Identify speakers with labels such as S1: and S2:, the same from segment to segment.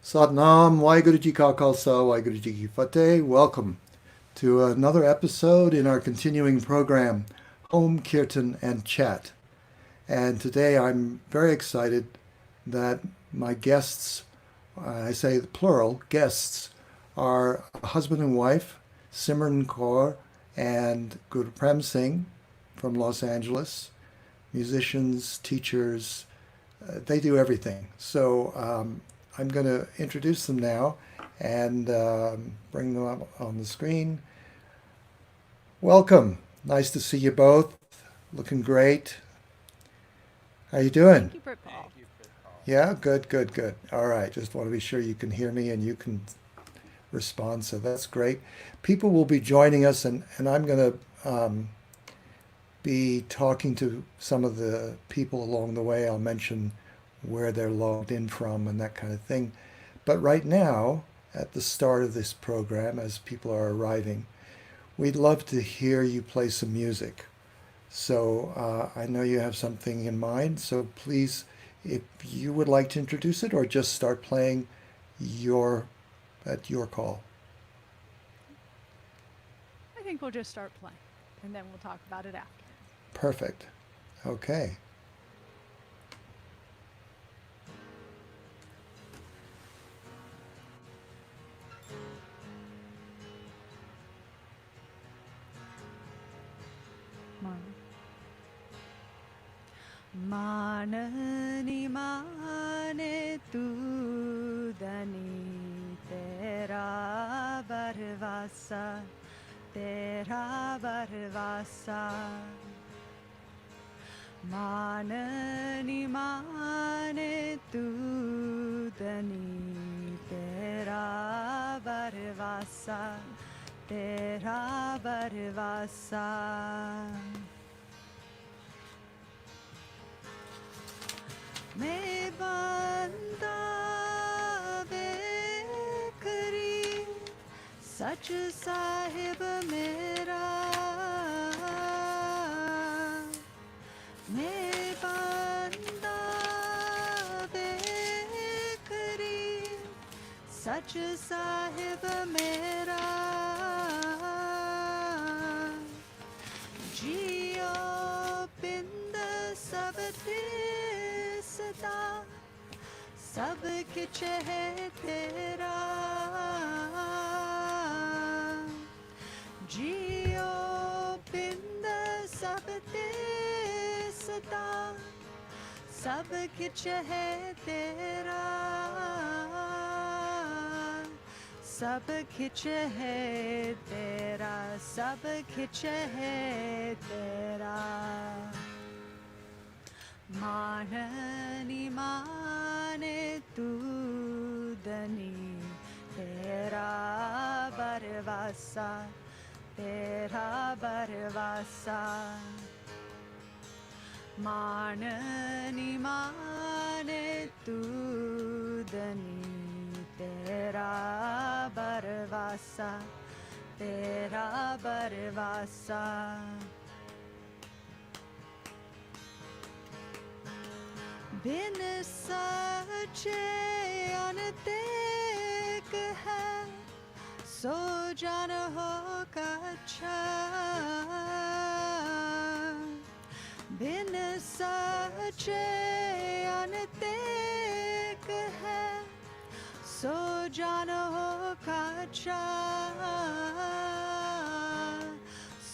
S1: Satnam, Waheguru Ji Ka Khalsa, Waheguru Ji Ki Fateh. Welcome to another episode in our continuing program, Home Kirtan and Chat. And today I'm very excited that my guests, I say the plural, guests, are a husband and wife, Simran Kaur and GuruPrem Singh from Los Angeles, musicians, teachers, they do everything. So I'm going to introduce them now and bring them up on the screen. Welcome. Nice to see you both. Looking great. How you doing?
S2: Thank you for call.
S1: Yeah, good, good, good. All right. Just want to be sure you can hear me and you can respond. So that's great. People will be joining us, and I'm going to be talking to some of the people along the way. I'll mention where they're logged in from and that kind of thing. But right now, at the start of this program, as people are arriving, we'd love to hear you play some music. So I know you have something in mind, so please, if you would like to introduce it or just start playing your at your call.
S2: I think we'll just start playing and then we'll talk about it after.
S1: Perfect. Okay.
S2: माननी माने तू दनी तेरा बरवासा तेरा बरवासा माननी माने तू दनी तेरा बरवासा तेरा बरवासा मैं बंदा बेकरी सच साहिब मेरा मैं बंदा बेकरी सच साहिब मेरा जियो पिंद सब सब कुछ है तेरा जियो पिंद सब सदा सब कुछ है तेरा सब कुछ है तेरा सब कुछ है तेरा माननी माने तू दनी तेरा बरवासा तेरा बरवासा माननी माने तू दनी तेरा बरवासा तेरा बरवासा बिन सचे अनतेक है सो जान हो कच्छा बिन सचे अनतेक है सो जान हो कच्छा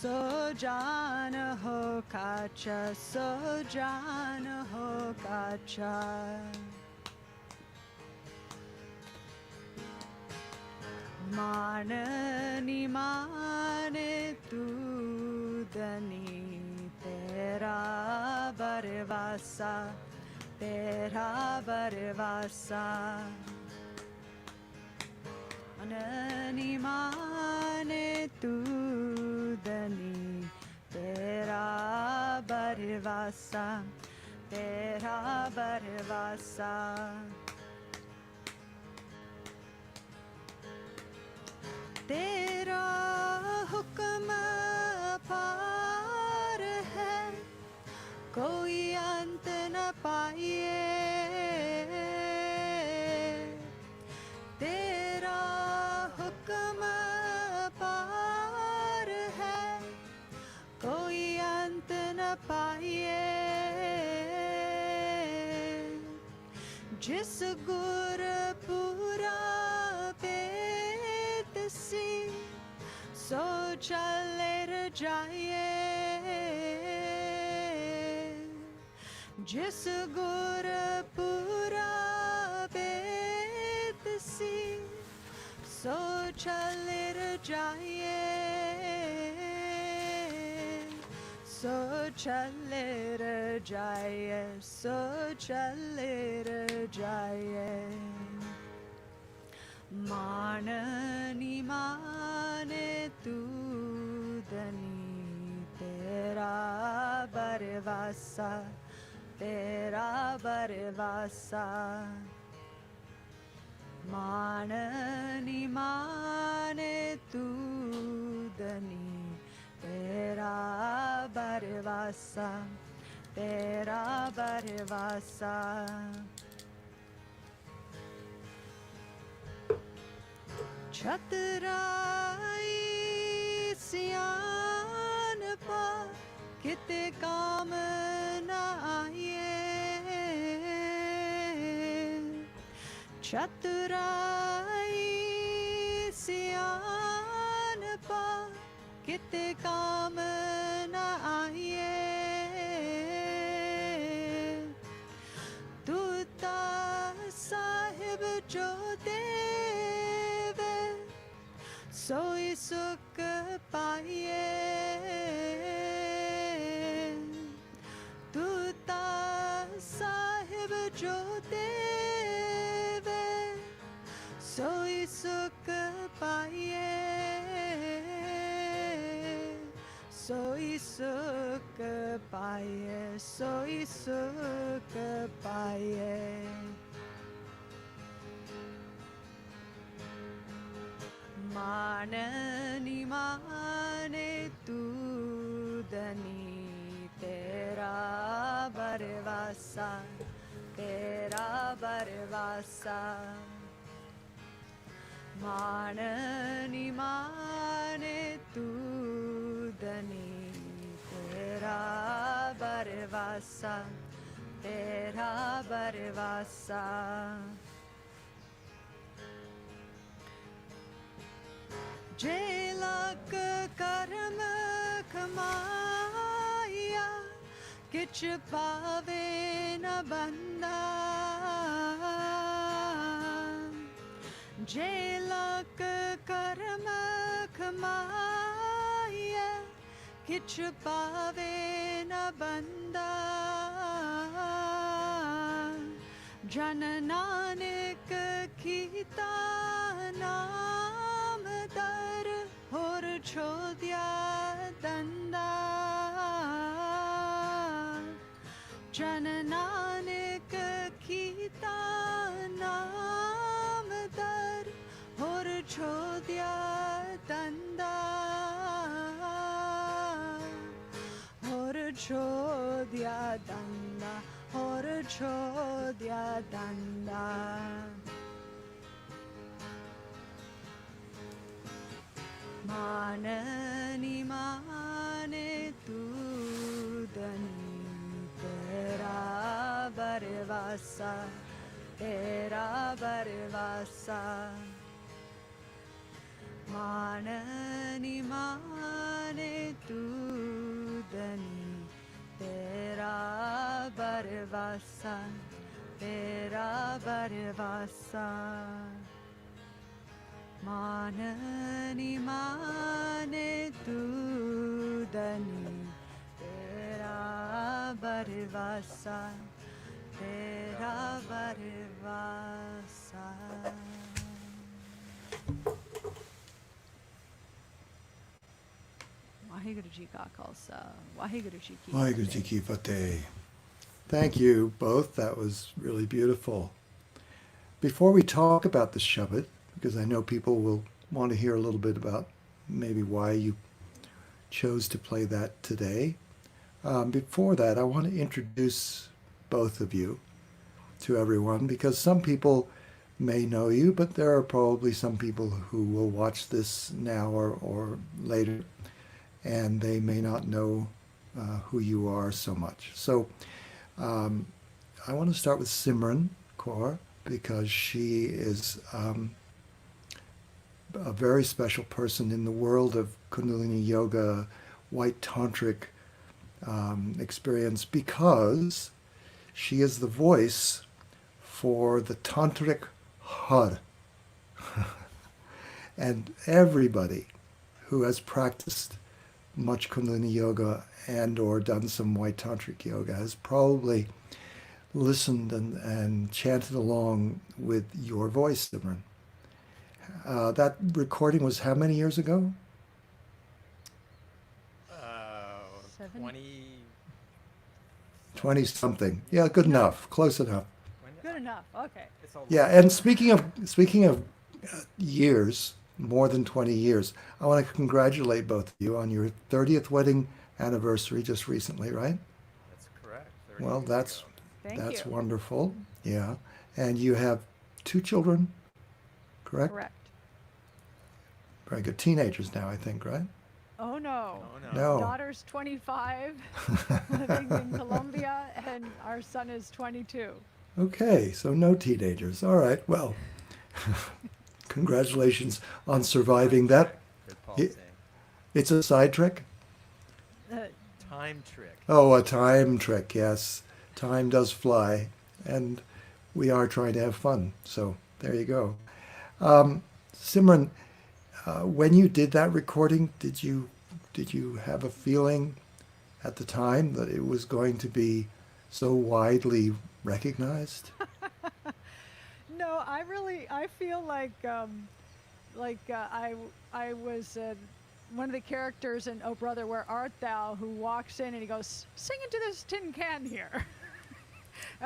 S2: सो जान हो काचा सो जान हो काचा माननी माने तू दनी तेरा बरवासा तेरा बरवासा माननी माने तू दनी तेरा बरवासा तेरा बरवासा तेरा हुक्म पार है कोई अंत न पाइए जिस गुरपुरा पेत सी सो चले रजाए जिस गुरपुरा पेत सी सो चले रजाए सो चले रजाए सो चले रजाए माननी माने तू दनी तेरा बरवासा माननी माने तू दनी तेरा बरवासा छतराई सियानपा किते काम न आए छतराई सियानपा किते काम न आए तू ता साहिब जो देवे सोई सुख पाइए तू ता साहिब जो देवे सोई सुख पाइए सोई सुख पाइए सोई सुख पाइए माननी माने तू दनी तेरा बरवासा माननी माने तू दनी तेरा बरवासा जे लक कर्म कमाया किछ पावे न बंदा जे लक कर्म कमाया किछ पावे न बंदा जन नानक कीता नाम दर होर छोद्या दंदा जन नानक कीता नाम दर होर छोद्या दंदा होर छोद्या दंदा होर छोद्या दंदा माननी माने तू दनी तेरा बरवासा माननी माने तू दनी तेरा बरवासा माननी माने तू दनी तेरा बरवासा वाहिगुरु जी का खालसा वाहिगुरु जी की
S1: Fateh. Thank you both. That was really beautiful. Before we talk about the Shabbat, because I know people will want to hear a little bit about maybe why you chose to play that today. Before that, I want to introduce both of you to everyone, because some people may know you, but there are probably some people who will watch this now or later, and they may not know who you are so much. So I want to start with Simran Kaur because she is a very special person in the world of Kundalini Yoga, White Tantric experience because she is the voice for the Tantric Har. And everybody who has practiced much Kundalini Yoga and or done some White Tantric Yoga has probably listened and chanted along with your voice, Simran. That recording was how many years ago?
S3: Uh,
S2: Seven.
S3: 20.
S1: 20 something. Yeah, good
S2: No,
S1: enough. Close enough.
S2: good enough. Okay.
S3: It's a long
S1: Yeah, and
S3: time.
S1: speaking of years, more than 20 years, I want to congratulate both of you on your 30th wedding anniversary just recently, right?
S3: That's correct. 30
S1: Well,
S3: years ago.
S2: Thank
S1: that's
S2: you.
S1: wonderful. Yeah. And you have two children, correct?
S2: Correct.
S1: Very good. Teenagers now, I think, right?
S2: Oh no.
S3: Oh no.
S1: No.
S2: Daughter's 25, living in Colombia, and our son is 22.
S1: Okay, so no teenagers. All right. Well, congratulations on surviving
S3: Time
S1: that.
S3: trick. Heard Paul
S1: It,
S3: saying.
S1: it's a side trick.
S2: Uh,
S3: Time trick.
S1: Oh, a time trick, yes. Time does fly, and we are trying to have fun. So there you go. Simran, when you did that recording, did you have a feeling at the time that it was going to be so widely recognized?
S2: no, I feel I was one of the characters in Oh Brother, Where Art Thou, who walks in and he goes, sing into this tin can here.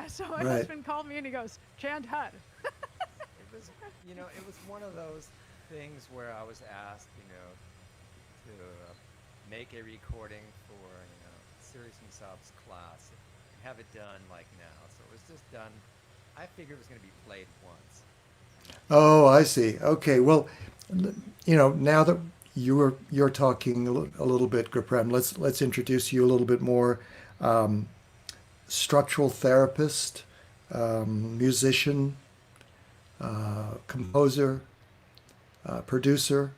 S2: So my
S1: Right.
S2: husband called me and he goes, chant Hud.
S3: It was, it was one of those things where I was asked, to make a recording for, Serious Musab's class and have it done like now. So it was just done. I figured it was going to be played once.
S1: Oh, I see. Okay, well, now that you're talking a little bit, GuruPrem, let's introduce you a little bit more. Um, Structural therapist, musician, composer, producer,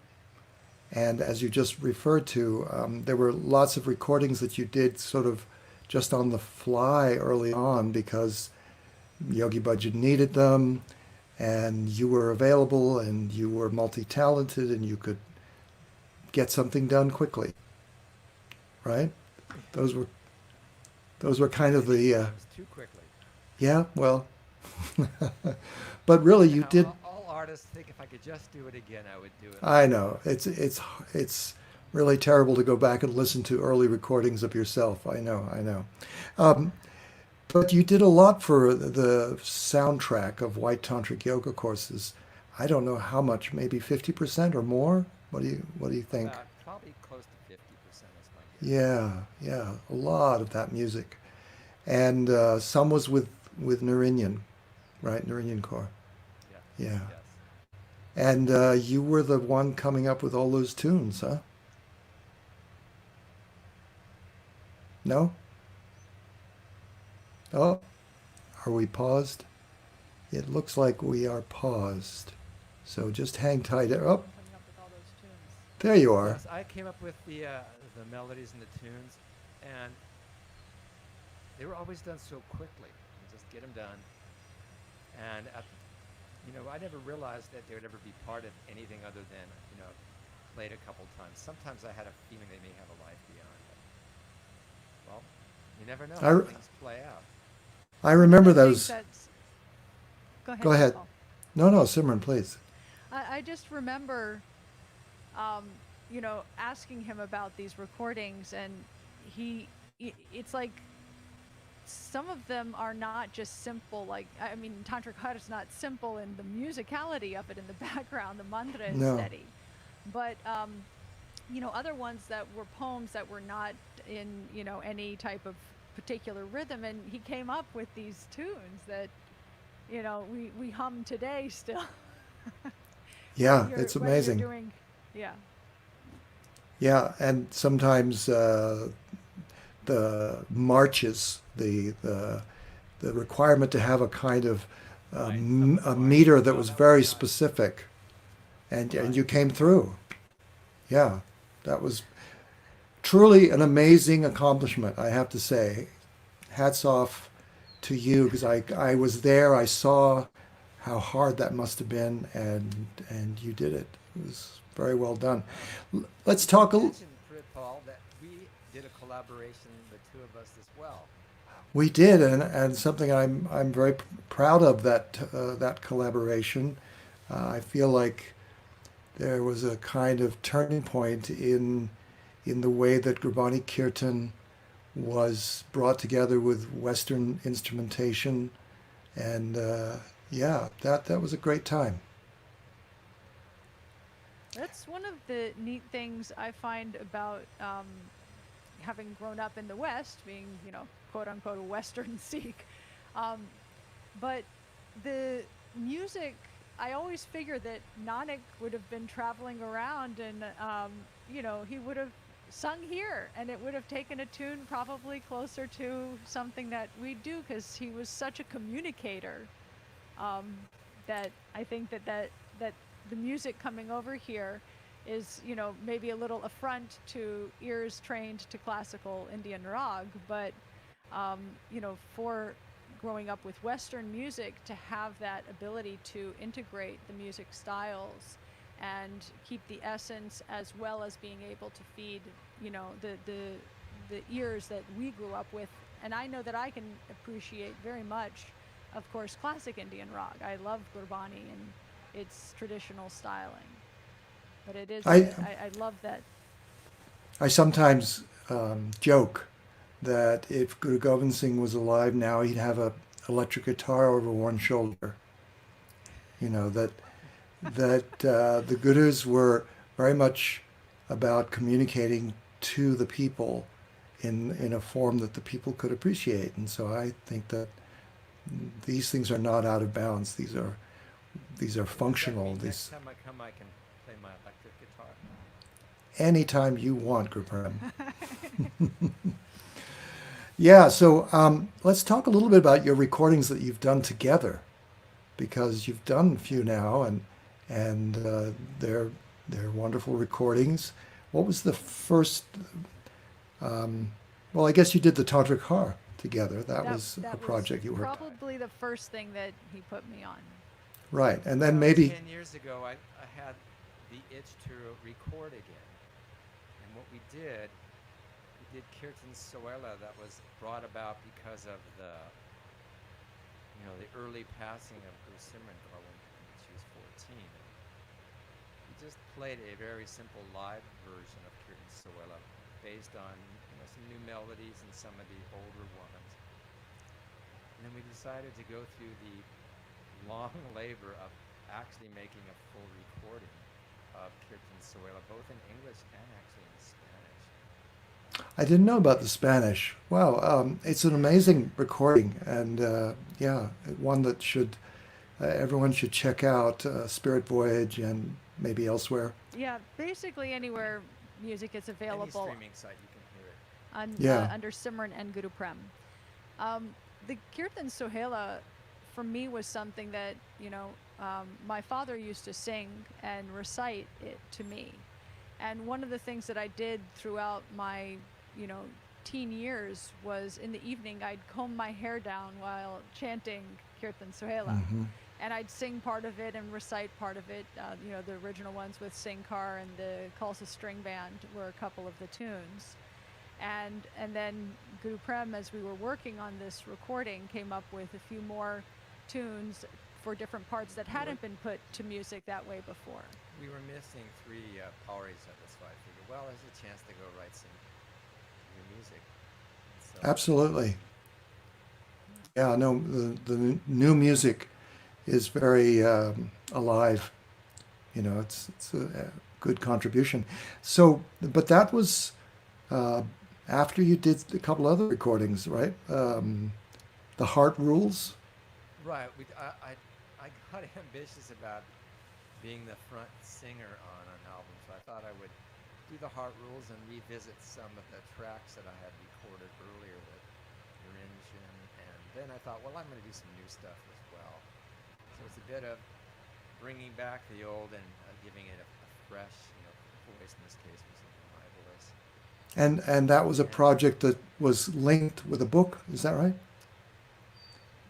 S1: and as you just referred to, there were lots of recordings that you did sort of just on the fly early on because Yogi Bhajan needed them, and you were available, and you were multi-talented, and you could get something done quickly, right? Those were those were kind of the
S3: It was too quickly.
S1: yeah, well, but really you
S3: Now,
S1: did.
S3: all artists think if I could just do it again, I would do it like
S1: I know it's really terrible to go back and listen to early recordings of yourself. I know. Um, but you did a lot for the soundtrack of White Tantric Yoga courses. I don't know how much, maybe 50% or more. What do you think?
S3: about probably close to 50% is my guess.
S1: Yeah, a lot of that music, and some was with Narinjan, right? Narinjan Kaur.
S3: Yes,
S1: Yeah,
S3: yes.
S1: and you were the one coming up with all those tunes, huh? No? Oh, are we paused? It looks like we are paused. So just hang tight. Oh,
S2: Coming up with all those tunes.
S1: there you are.
S3: Yes, I came up with the melodies and the tunes, and they were always done so quickly. You just get them done, and I never realized that they would ever be part of anything other than played a couple times. Sometimes I had a feeling they may have a life beyond it. Well, you never know
S1: I,
S3: how
S1: re-
S3: things play out.
S1: I remember
S2: I think
S1: those.
S2: that's. Go
S1: Go
S2: ahead,
S1: ahead.
S2: Paul.
S1: No, Simran, please.
S2: I just remember, um, asking him about these recordings, and it's like some of them are not just simple. Like, I mean, Tantric Hut is not simple in the musicality of it in the background. The mantra is
S1: No.
S2: steady, but other ones that were poems that were not in any type of particular rhythm, and he came up with these tunes that we hum today still.
S1: Yeah,
S2: You're,
S1: it's
S2: what you're
S1: amazing.
S2: doing, yeah.
S1: Yeah, and sometimes the marches, the requirement to have a kind of
S3: Right. Some
S1: a
S3: quiet.
S1: meter that
S3: Well,
S1: was
S3: that was
S1: very
S3: nice.
S1: specific, and
S3: Right.
S1: you came through. Yeah, that was truly an amazing accomplishment, I have to say. Hats off to you because I was there. I saw how hard that must have been, and you did it. It was very well done.
S3: Yeah.
S1: Let's
S3: You should
S1: talk a.
S3: mention, Paul, that we did a collaboration, the two of us as well.
S1: We did, and something I'm very proud of that collaboration. I feel like there was a kind of turning point in the way that Gurbani Kirtan was brought together with Western instrumentation, and yeah, that was a great time.
S2: That's one of the neat things I find about having grown up in the West, being, quote unquote, a Western Sikh. Um, but the music, I always figure that Nanak would have been traveling around and, he would have sung here and it would have taken a tune probably closer to something that we do because he was such a communicator, um, that I think that the music coming over here is, maybe a little affront to ears trained to classical Indian rag, but for growing up with Western music, to have that ability to integrate the music styles and keep the essence as well as being able to feed, the ears that we grew up with. And I know that I can appreciate very much, of course, classic Indian rag. I love Gurbani and its traditional styling. But it is,
S1: I
S2: I love that.
S1: I sometimes joke that if Guru Gobind Singh was alive now, he'd have a electric guitar over one shoulder. You know that the gurus were very much about communicating to the people in a form that the people could appreciate, and so I think that these things are not out of bounds. These are
S3: So does that
S1: functional.
S3: mean next
S1: These
S3: time I come, I can play my electric guitar?
S1: anytime you want, Guruprem. Yeah. So let's talk a little bit about your recordings that you've done together, because you've done a few now, and they're wonderful recordings. What was the first? Um, well, I guess you did the Tantric Har together. That
S2: that
S1: was a
S2: that was
S1: project you worked on.
S2: probably the first thing that he put me on.
S1: Right, and then
S3: Well,
S1: maybe
S3: 10 years ago, I had the itch to record again. And what we did Kirtan Soela that was brought about because of the early passing of Guru Simran Kaur when she was 14. We just played a very simple live version of Kirtan Soela based on some new melodies and some of the older ones. And then we decided to go through the long labor of actually making a full recording of Kirtan Soela, both in English and actually in Spanish.
S1: I didn't know about the Spanish. Wow, it's an amazing recording, and yeah, one that should everyone should check out. Spirit Voyage and maybe elsewhere.
S2: Yeah, basically anywhere music is
S3: Any
S2: available
S3: streaming site you can hear it.
S1: Yeah.
S2: under Simran and GuruPrem. The Kirtan Sohela for me was something that, my father used to sing and recite it to me. And one of the things that I did throughout my, teen years was in the evening I'd comb my hair down while chanting Kirtan Sohela.
S1: Hmm.
S2: And I'd sing part of it and recite part of it. The original ones with Singh Kaur and the Khalsa String Band were a couple of the tunes. And then Guru Prem, as we were working on this recording, came up with a few more tunes for different parts that hadn't been put to music that way before.
S3: We were missing three Pauris of this, so I figured, well, there's a chance to go write some new music. And so,
S1: Absolutely. Yeah, no, the new music is very alive. It's a good contribution. So, but that was uh, after you did a couple other recordings, right? The Heart Rules.
S3: right, I got ambitious about being the front singer on an album, so I thought I would do the Heart Rules and revisit some of the tracks that I had recorded earlier with Rinchen, and then I thought, well, I'm going to do some new stuff as well. bit of bringing back the old and giving it a fresh, voice. In this case, was my voice.
S1: And that was a
S3: And
S1: project that was linked with a book. Is that right?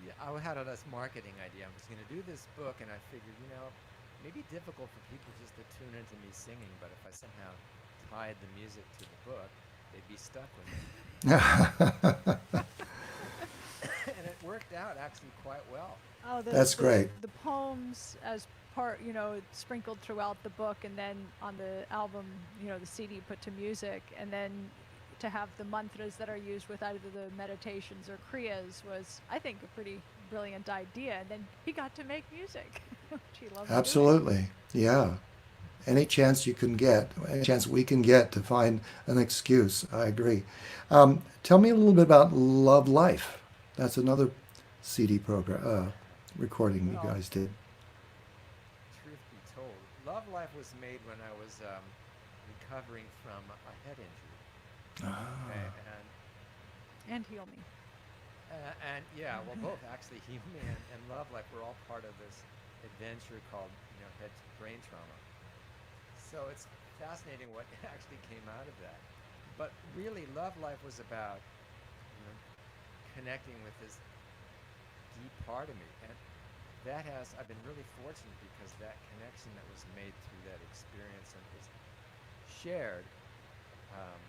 S3: yeah, I had this marketing idea. I was going to do this book, and I figured, maybe difficult for people just to tune into me singing, but if I somehow tied the music to the book, they'd be stuck with it. And it worked out actually quite well.
S2: Oh,
S1: That's great.
S2: the poems as part, sprinkled throughout the book, and then on the album, the CD put to music, and then to have the mantras that are used with either the meditations or kriyas was, I think, a pretty brilliant idea. And then he got to make music, which he loves doing.
S1: Absolutely. Yeah. Any chance you can get, any chance we can get to find an excuse. I agree. Tell me a little bit about Love Life. That's another CD program, recording you
S3: Well,
S1: guys did.
S3: truth be told, Love Life was made when I was recovering from a head injury. Okay,
S1: Ah,
S2: And heal me.
S3: and yeah, well, both actually, Heal Me and Love Life were all part of this adventure called, head brain trauma. So it's fascinating what actually came out of that. But really, Love Life was about connecting with this deep part of me, and I've been really fortunate because that connection that was made through that experience and was shared um,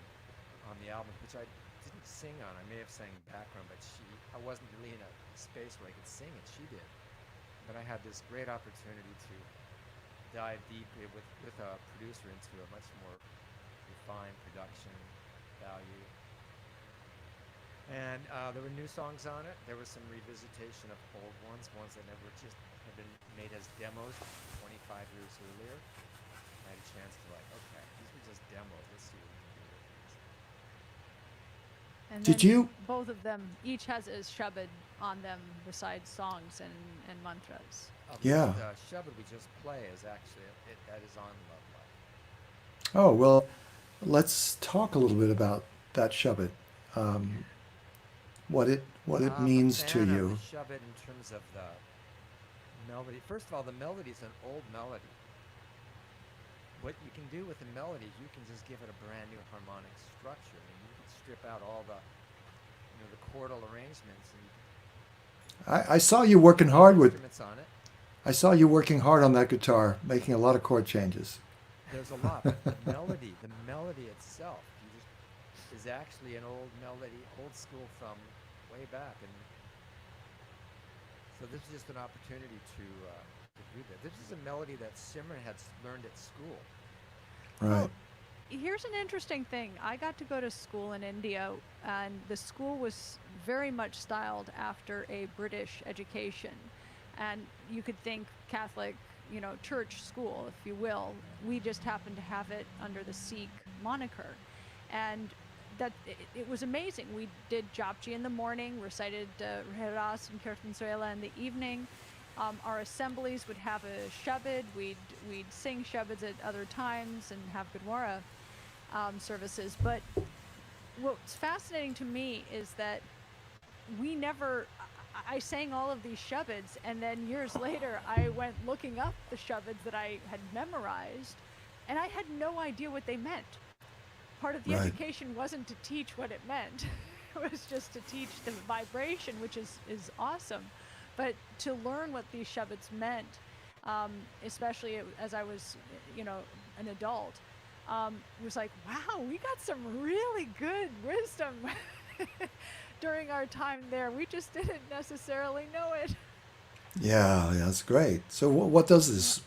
S3: on the album, which I didn't sing on. I may have sang background, but I wasn't really in a space where I could sing it. She did. But I had this great opportunity to dive deeply with a producer into a much more refined production value. And there were new songs on it. There was some revisitation of old ones that never just had been made as demos 25 years earlier. I had a chance to okay, these were just demos. Let's see what we can do with these.
S2: And
S1: did
S2: then
S1: you?
S2: both of them, each has a shabad on them besides songs and mantras.
S1: Yeah.
S3: The Shabbat we just play is actually, that is on Love Life.
S1: Oh, well, let's talk a little bit about that Shabbat. Um, what it
S3: I'm a
S1: means to
S3: fan of the
S1: you.
S3: Shabbat in terms of the melody. First of all, the melody is an old melody. What you can do with the melody is you can just give it a brand new harmonic structure. I mean, you can strip out all the chordal arrangements and
S1: I saw you working hard with.
S3: instruments on it.
S1: I saw you working hard on that guitar, making a lot of chord changes.
S3: There's a lot, but the melody itself, is actually an old melody, old school from way back, and so this is just an opportunity to do that. This is a melody that Simran had learned at school.
S1: Right.
S2: Well, here's an interesting thing. I got to go to school in India, and the school was very much styled after a British education. And you could think Catholic, church school, if you will. We just happened to have it under the Sikh moniker. And that it was amazing. We did Japji in the morning, recited Reheras and Kirtan in the evening. Our assemblies would have a shabad. We'd sing shabads at other times and have Gurdwara services. But what's fascinating to me is that I sang all of these shabads, and then years later I went looking up the shabads that I had memorized, and I had no idea what they meant. Part of the
S1: Right.
S2: education wasn't to teach what it meant. It was just to teach the vibration, which is awesome. But to learn what these shabads meant, especially as I was, an adult, was like, wow, we got some really good wisdom during our time there. We just didn't necessarily know it.
S1: Yeah, that's great. So, what does this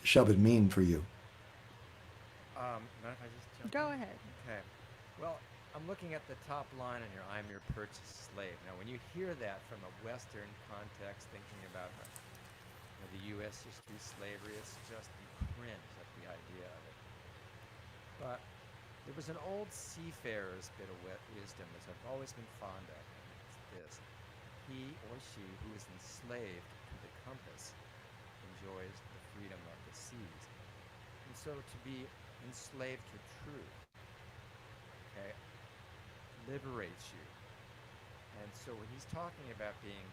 S1: Shabbat mean for you?
S3: Mind if I just jump
S2: Go
S3: in?
S2: ahead.
S3: Okay. Well, I'm looking at the top line on your "I'm your purchased slave." Now, when you hear that from a Western context, thinking about the U.S. history, slavery, it's just you cringe at the idea of it. But there was an old seafarer's bit of wisdom, which I've always been fond of, and it's this: he or she who is enslaved to the compass enjoys the freedom of the seas. And so to be enslaved to truth, okay, liberates you. And so when he's talking about being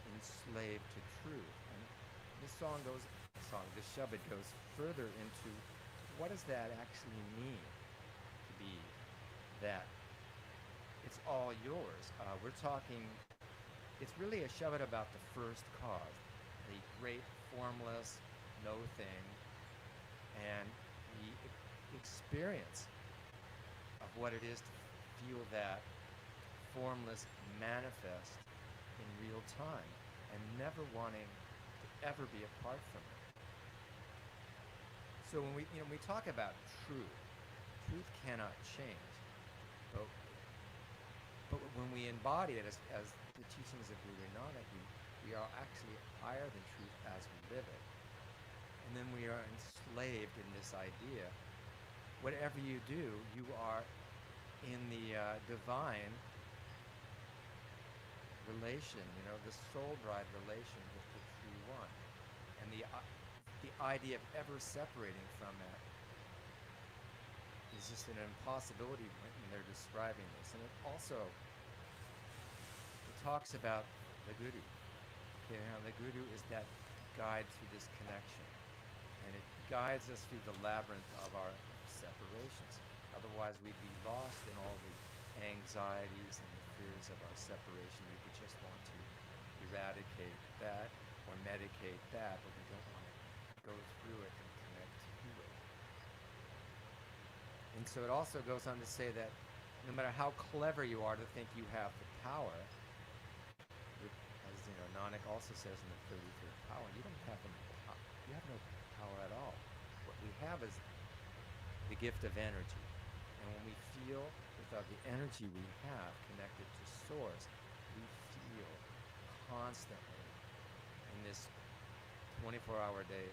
S3: enslaved to truth, and this the Shabad goes further into what does that actually mean to be that it's all yours. We're talking, it's really a Shabad about the first cause, the great formless no thing, and the experience of what it is to feel that formless manifest in real time and never wanting to ever be apart from it. So when we talk about truth cannot change. But when we embody it as the teachings of Guru Nanak, we are actually higher than truth as we live it. And then we are enslaved in this idea. Whatever you do, you are in the divine relation, the soul bride relation with the true one. And the idea of ever separating from that is just an impossibility when they're describing this. And it talks about the Guru. Okay, how the Guru is that guide through this connection. And it guides us through the labyrinth of our separations. Otherwise, we'd be lost in all the anxieties and the fears of our separation. We would just want to eradicate that or medicate that, but we don't want to go through it and connect to it. And so it also goes on to say that no matter how clever you are to think you have the power, as Nanak also says in the 33rd power, you don't have any power. You have no power at all. What we have is the gift of energy. And when we feel without the energy we have connected to Source, we feel constantly in this 24-hour day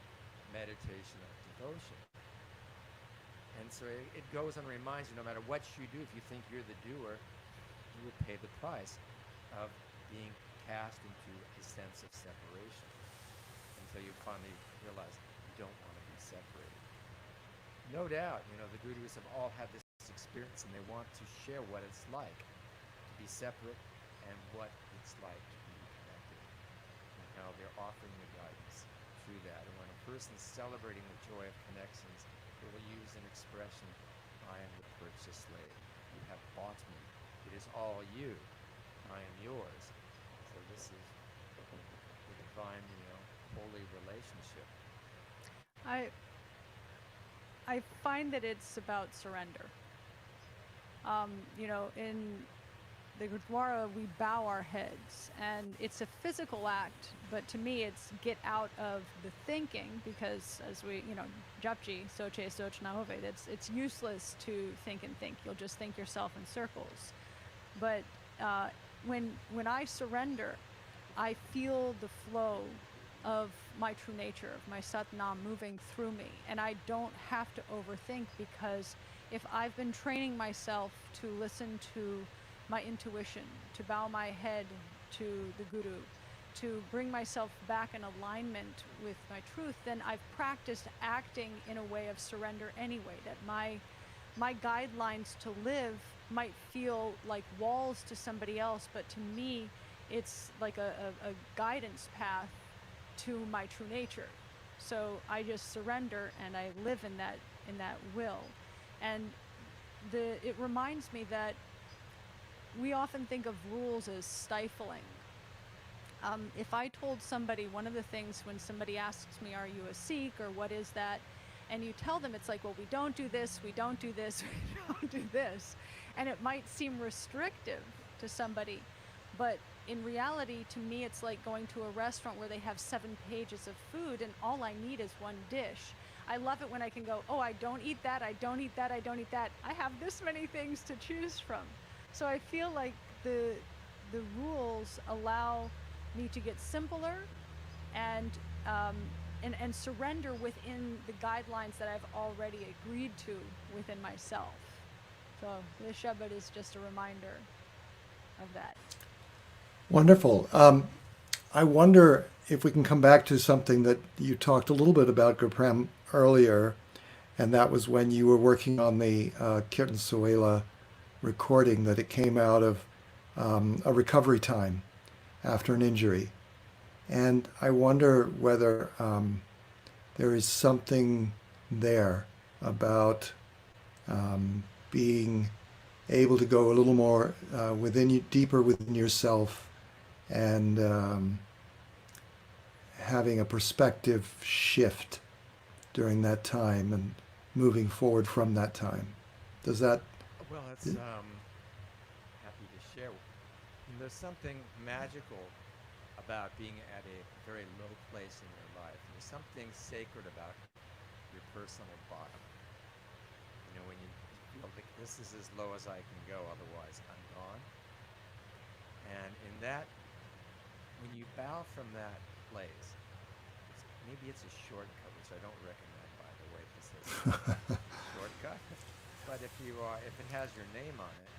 S3: meditation of devotion. And so it goes and reminds you, no matter what you do, if you think you're the doer, you will pay the price of being cast into a sense of separation until you finally realize you don't want to be separated. No doubt, the Gurus have all had this experience and they want to share what it's like to be separate and what it's like to be connected, and how they're offering the guidance through that. And when a person's celebrating the joy of connections, they will use an expression, I am the purchased slave. You have bought me. It is all you. I am yours. So this is the divine, holy relationship.
S2: I find that it's about surrender. In the Gurdwara, we bow our heads, and it's a physical act, but to me, it's get out of the thinking, because as we, japji, soche, soch na hove, it's useless to think and think. You'll just think yourself in circles. But when I surrender, I feel the flow of my true nature, of my Satnam moving through me, and I don't have to overthink, because if I've been training myself to listen to my intuition, to bow my head to the Guru, to bring myself back in alignment with my truth, then I've practiced acting in a way of surrender anyway, that my guidelines to live might feel like walls to somebody else, but to me, it's like a guidance path to my true nature. So I just surrender and I live in that will. And it reminds me that we often think of rules as stifling. If I told somebody, one of the things when somebody asks me, are you a Sikh, or what is that? And you tell them, it's like, well, we don't do this, we don't do this, we don't do this. And it might seem restrictive to somebody, but in reality, to me, it's like going to a restaurant where they have 7 pages of food and all I need is one dish. I love it when I can go, oh, I don't eat that, I don't eat that, I don't eat that. I have this many things to choose from. So I feel like the rules allow me to get simpler and surrender within the guidelines that I've already agreed to within myself. So this Shabad is just a reminder of that.
S1: Wonderful. I wonder if we can come back to something that you talked a little bit about, GuruPrem, earlier, and that was when you were working on the Kirtan Suela recording, that it came out of a recovery time after an injury. And I wonder whether there is something there about being able to go a little more within you, deeper within yourself, and having a perspective shift during that time and moving forward from that time. Does that?
S3: Well, it's happy to share. And there's something magical about being at a very low place in your life. There's something sacred about your personal bottom. You know, when you feel like this is as low as I can go, otherwise I'm gone. And in that, when you bow from that place, maybe it's a shortcut, which I don't recommend, by the way. This is a shortcut. But if it has your name on it,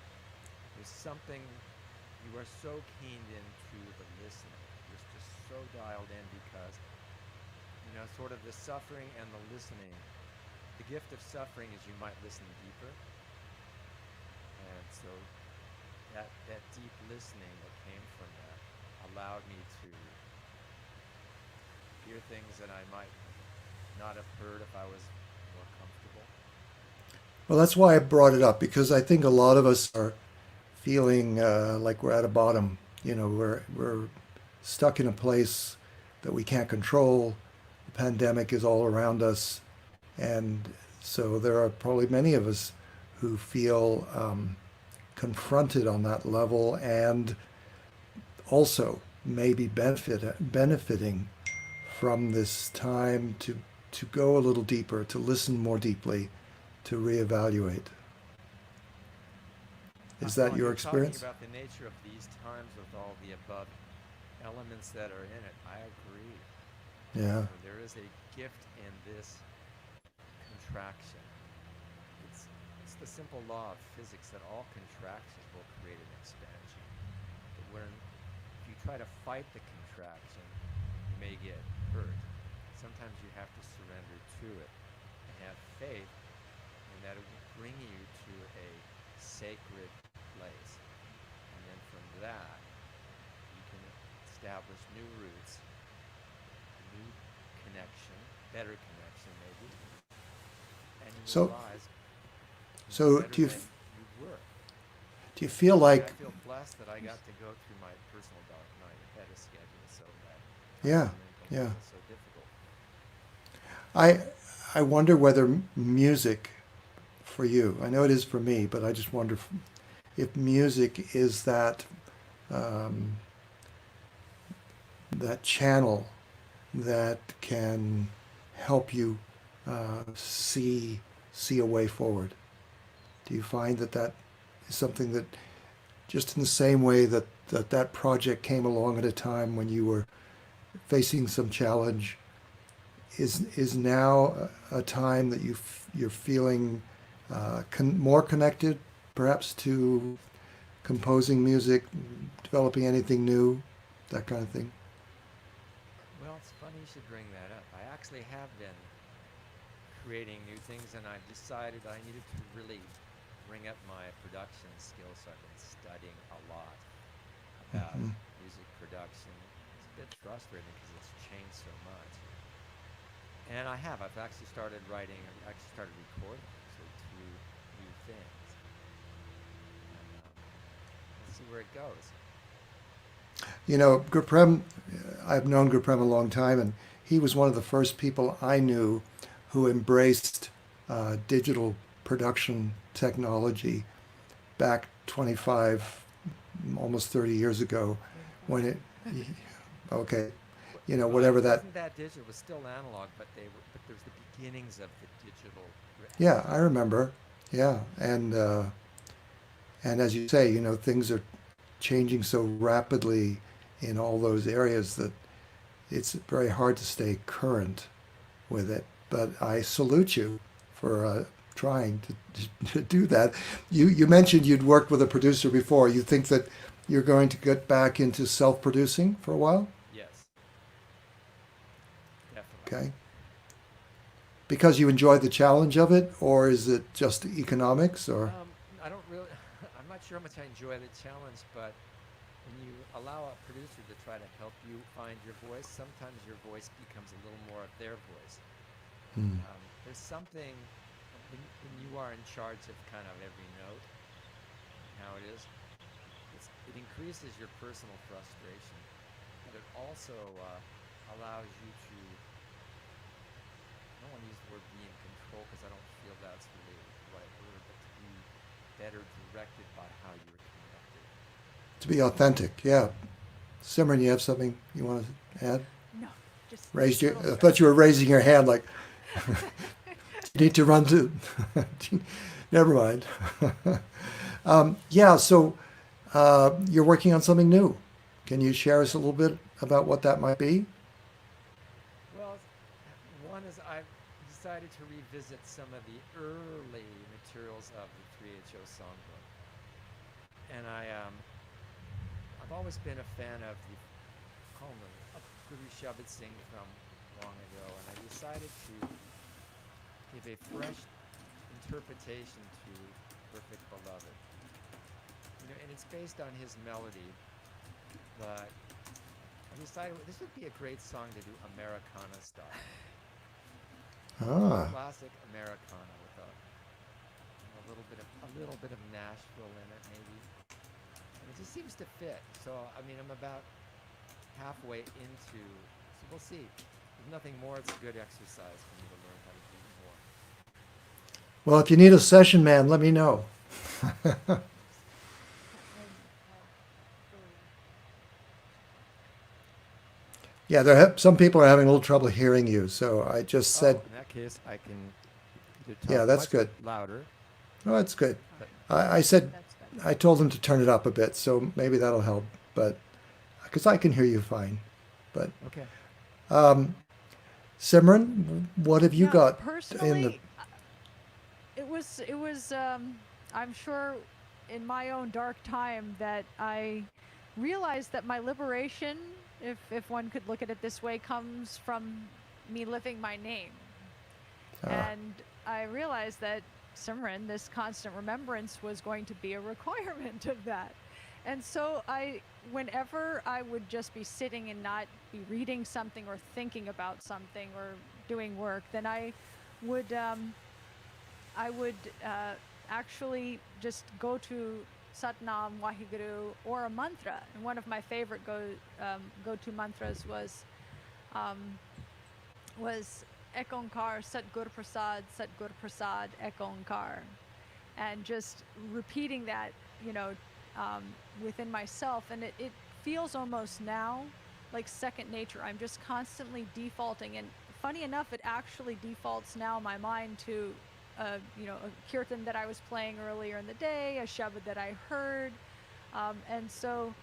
S3: there's something, you are so keened into the listening. You're just so dialed in because, sort of the suffering and the listening. The gift of suffering is you might listen deeper. And so that deep listening that came from that allowed me to hear things that I might not have heard if I was more comfortable.
S1: Well, that's why I brought it up, because I think a lot of us are feeling like we're at a bottom. We're stuck in a place that we can't control. The pandemic is all around us, and so there are probably many of us who feel confronted on that level, and also maybe benefiting from this time to go a little deeper, to listen more deeply, to reevaluate. Is that
S3: Well,
S1: your
S3: you're talking
S1: experience?
S3: about the nature of these times with all the above elements that are in it. I agree.
S1: Yeah.
S3: There is a gift in this contraction. It's the simple law of physics that all contractions will create an expansion. But if you try to fight the contraction, you may get hurt. Sometimes you have to surrender to it and have faith, and that it will bring you to a sacred place. And then from that, you can establish new roots, new connection, better connection maybe, and you will
S1: So,
S3: rise
S1: so
S3: better than you were.
S1: do you feel
S3: See, I
S1: like,
S3: feel blessed that I got to go through my personal dark night ahead of schedule so that
S1: yeah,
S3: mental
S1: yeah.
S3: wasn't so difficult.
S1: I I wonder whether music for you, I know it is for me, but I just wonder if music is um, that channel that can help you see a way forward. Do you find that is something that, just in the same way that project came along at a time when you were facing some challenge, is now a time that you're feeling more connected, perhaps, to composing music, developing anything new, that kind of thing?
S3: Well, it's funny you should bring that up. I actually have been creating new things, and I decided I needed to really bring up my production skills, so I've been studying a lot about
S1: Hmm.
S3: music production. It's a bit frustrating because it's changed so much. And I've actually started writing, I actually started recording actually two new things. And let's see where it goes.
S1: GuruPrem, I've known GuruPrem a long time, and he was one of the first people I knew who embraced digital production technology back 25, almost 30 years ago, when
S3: 25.
S1: it, okay,
S3: Well, it
S1: whatever that,
S3: wasn't that digital. It was still analog, but there's the beginnings of the digital
S1: yeah, I
S3: aspect.
S1: remember, yeah, and as you say, things are changing so rapidly in all those areas that it's very hard to stay current with it. But I salute you for trying to do that. You mentioned you'd worked with a producer before. You think that you're going to get back into self-producing for a while?
S3: Yes, definitely.
S1: Okay. Because you enjoy the challenge of it, or is it just economics, or?
S3: I don't really, I'm not sure how much I enjoy the challenge, but when you allow a producer to try to help you find your voice, sometimes your voice becomes a little more of their voice.
S1: Hmm.
S3: There's something when you are in charge of kind of every note, and how it is, it increases your personal frustration, but it also allows you to, I don't want to use the word be in control because I don't feel that's really the right word, but to be better directed by how you're connected.
S1: To be authentic, yeah. Simran, you have something you want to add?
S2: No, just
S1: Raised your,
S2: little
S1: I thought you were raising your hand like,
S2: stress.
S1: you need to run to. Never mind. Yeah, so you're working on something new. Can you share us a little bit about what that might be?
S3: Well, one is I've decided to revisit some of the early materials of the 3HO songbook. And I've always been a fan of the poem of Guru Shabad Singh from long ago, and I decided to give a fresh interpretation to Perfect Beloved. And it's based on his melody, but I decided this would be a great song to do Americana style.
S1: Ah,
S3: Classic Americana with a little bit of Nashville in it, maybe. And it just seems to fit. So I mean, I'm about halfway into. So we'll see. If nothing more, it's a good exercise for me to learn how to do more.
S1: well, if you need a session man, let me know. Yeah, some people are having a little trouble hearing you, so I just said,
S3: Oh, in that case, I can either
S1: yeah,
S3: talk
S1: that's
S3: much
S1: good.
S3: louder.
S1: Oh, that's good.
S3: But
S1: I said,
S2: That's good.
S1: I told them to turn it up a bit, so maybe that'll help. But because I can hear you fine. But
S3: okay.
S1: Simran, what have you
S2: Yeah,
S1: got in the?
S2: personally, it was I'm sure in my own dark time that I realized that my liberation, if one could look at it this way, comes from me living my name.
S1: Ah,
S2: And I realized that Simran, this constant remembrance, was going to be a requirement of that. And so whenever I would just be sitting and not be reading something or thinking about something or doing work, then would I would actually just go to Satnam, Waheguru, or a mantra. And one of my favorite go-to mantras um, was Ek Onkar, Sat Gur Prasad, Ek Onkar, and just repeating that, you know, um, within myself, and it feels almost now like second nature. I'm just constantly defaulting, and funny enough, it actually defaults now my mind to a kirtan that I was playing earlier in the day, a shabad that I heard, and so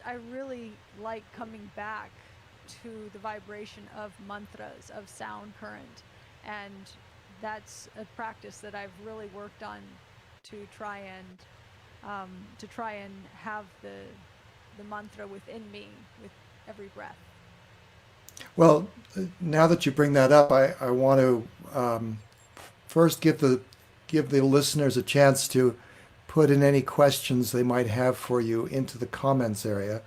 S2: I really like coming back to the vibration of mantras, of sound current, and that's a practice that I've really worked on to try and have the mantra within me with every breath.
S1: well, now that you bring that up, I want to first give the listeners a chance to put in any questions they might have for you into the comments area.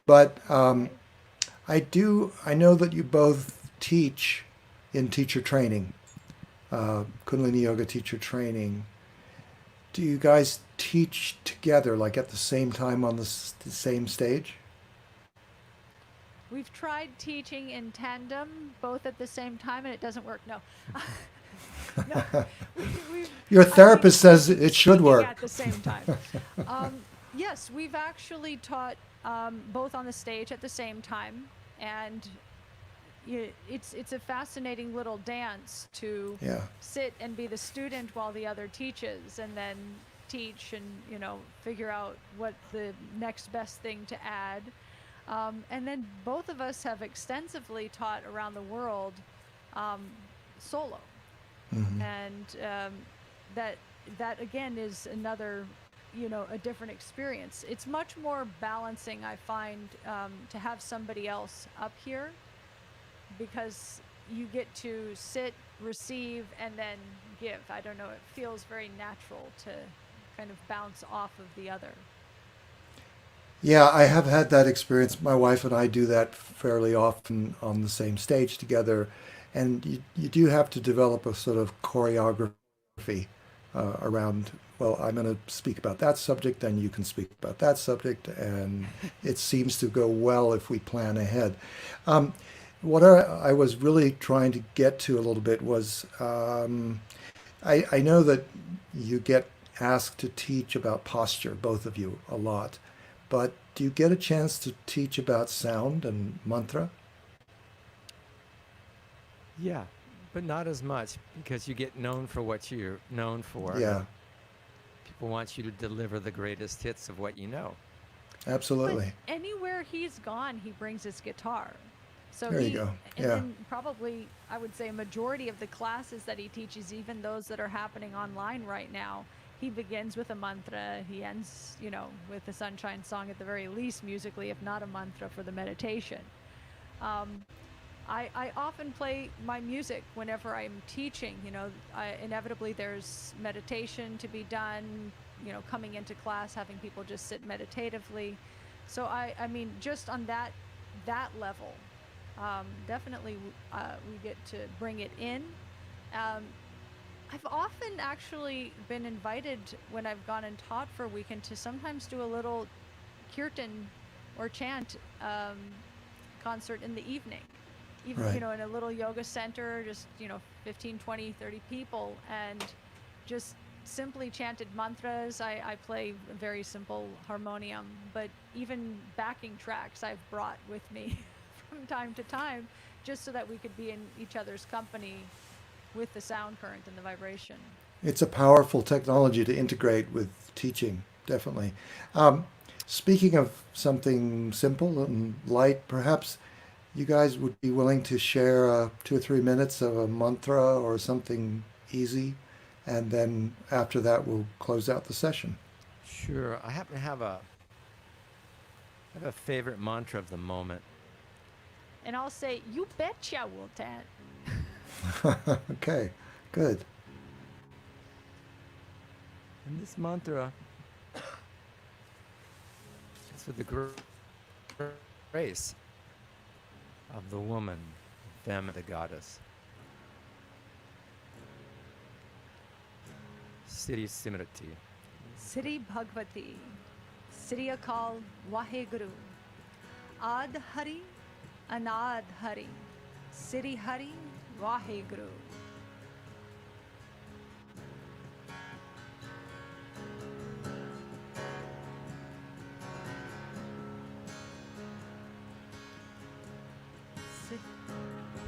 S1: But
S2: Okay.
S1: I know that you both teach in teacher training, Kundalini Yoga teacher training. Do you guys teach together, like at the same time on the same stage?
S2: We've tried teaching in tandem, both at the same time, and it doesn't work. No, no. We've,
S1: Your
S2: I mean,
S1: therapist says it should
S2: speaking at
S1: work.
S2: the same time. Yes, we've actually taught both on the stage at the same time, and it's a fascinating little dance to
S1: Yeah.
S2: sit and be the student while the other teaches, and then teach and figure out what the next best thing to add. And then both of us have extensively taught around the world um, solo,
S1: Hmm.
S2: and that again is another a different experience. It's much more balancing, I find, to have somebody else up here, because you get to sit, receive, and then give. I don't know, it feels very natural to kind of bounce off of the other.
S1: Yeah, I have had that experience. My wife and I do that fairly often on the same stage together. And you do have to develop a sort of choreography around, well, I'm going to speak about that subject, then you can speak about that subject. And it seems to go well if we plan ahead. Um, what I was really trying to get to a little bit was I know that you get asked to teach about posture, both of you, a lot, but do you get a chance to teach about sound and mantra?
S3: Yeah, but not as much because you get known for what you're known for,
S1: Yeah,
S3: and people want you to deliver the greatest hits of what you know.
S2: But
S1: absolutely.
S2: anywhere he's gone, he brings his guitar. So
S1: There you go. Yeah,
S2: and probably, I would say, a majority of the classes that he teaches, even those that are happening online right now, he begins with a mantra. He ends, with the sunshine song at the very least musically, if not a mantra for the meditation. Um, I often play my music whenever I'm teaching. Inevitably there's meditation to be done, coming into class, having people just sit meditatively. So I mean, just on that level, definitely we get to bring it in. Um, I've often actually been invited when I've gone and taught for a weekend to sometimes do a little kirtan or chant concert in the evening, even
S1: right.
S2: in a little yoga center, just 15, 20, 30 people, and just simply chanted mantras. I play a very simple harmonium, but even backing tracks I've brought with me from time to time, just so that we could be in each other's company with the sound current and the vibration.
S1: It's a powerful technology to integrate with teaching, definitely. Um, Speaking of something simple and light, perhaps you guys would be willing to share 2 or 3 minutes of a mantra or something easy, and then after that, we'll close out the session.
S3: Sure, I happen to have a favorite mantra of the moment.
S2: And I'll say, "You betcha we'll chant."
S1: Okay, good.
S3: And this mantra is for the grace of the woman, femme, the goddess. Siddhi Simrati.
S2: Sri Bhagavati, Sri Akal Waheguru, Ad Hari, Anad Hari, Sri Hari, Waheguru.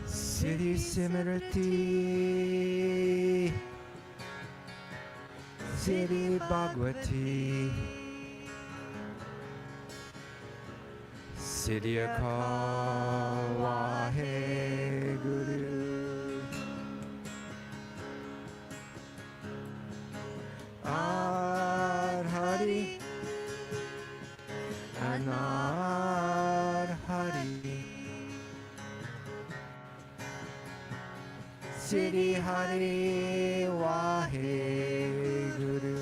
S3: Siddhi Simrati. Siddhi Bhagavati. Siddhi Akal Waheguru. Ad Hari. Anad Hari. Siddhi Hari Waheguru.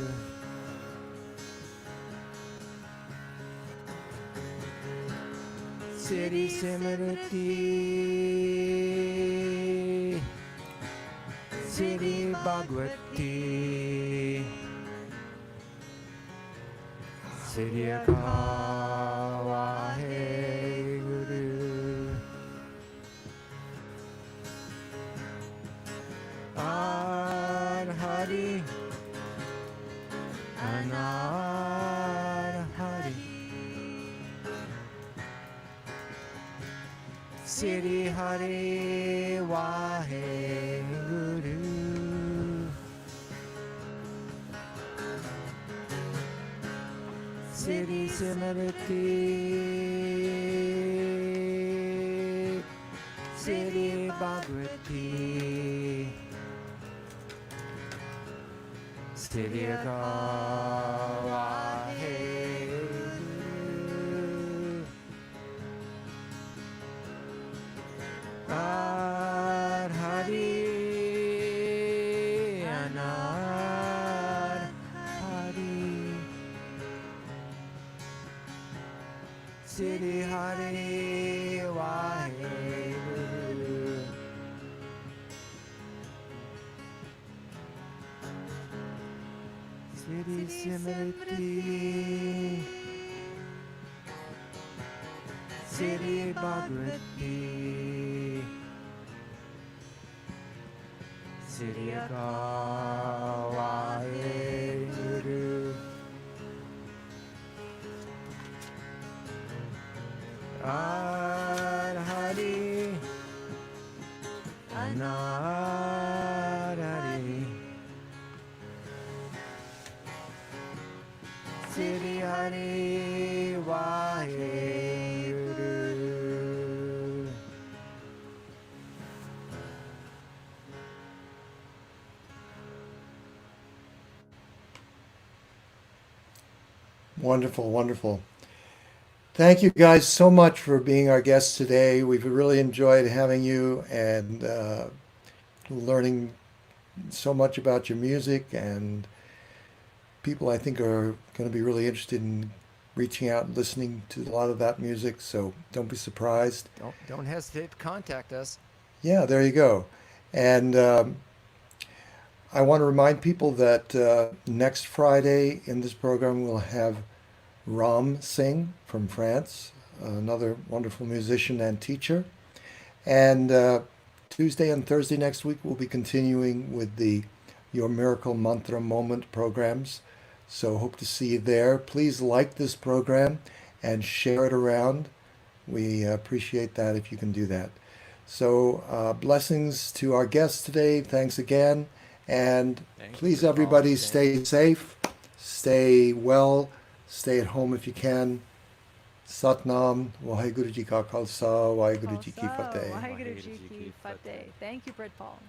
S3: Siddhi Simrati. Siddhi Bhagavati. Siddhi Akal Waheguru. Ad Hari. Anad Hari. Siddhi Hari Waheguru. Siddhi Simrati. Siddhi Bhagavati. Siddhi Akal Waheguru. Ad Hari. Anad Hari. Siri Hari Waheguru. Siri Simriti Siri Bhagavati Siri Waheguru. Hari Anarari Siri Hari Waheguru.
S1: Wonderful, wonderful. Thank you guys so much for being our guests today. We've really enjoyed having you and learning so much about your music, and people I think are going to be really interested in reaching out and listening to a lot of that music, so don't be surprised.
S3: Don't hesitate to contact us.
S1: Yeah, there you go. And I want to remind people that next Friday in this program we'll have Ram Singh from France, another wonderful musician and teacher. And Tuesday and Thursday next week we'll be continuing with the Your Miracle Mantra Moment programs. So hope to see you there. Please like this program and share it around. We appreciate that if you can do that. So blessings to our guests today. Thanks again. And please, everybody, stay safe, stay well, stay at home if you can. Satnam, Waheguru Ji Ka Khalsa, Waheguru Ji Ki Fateh.
S2: Waheguru Ji Ki Fateh. Thank you, Brett Paul.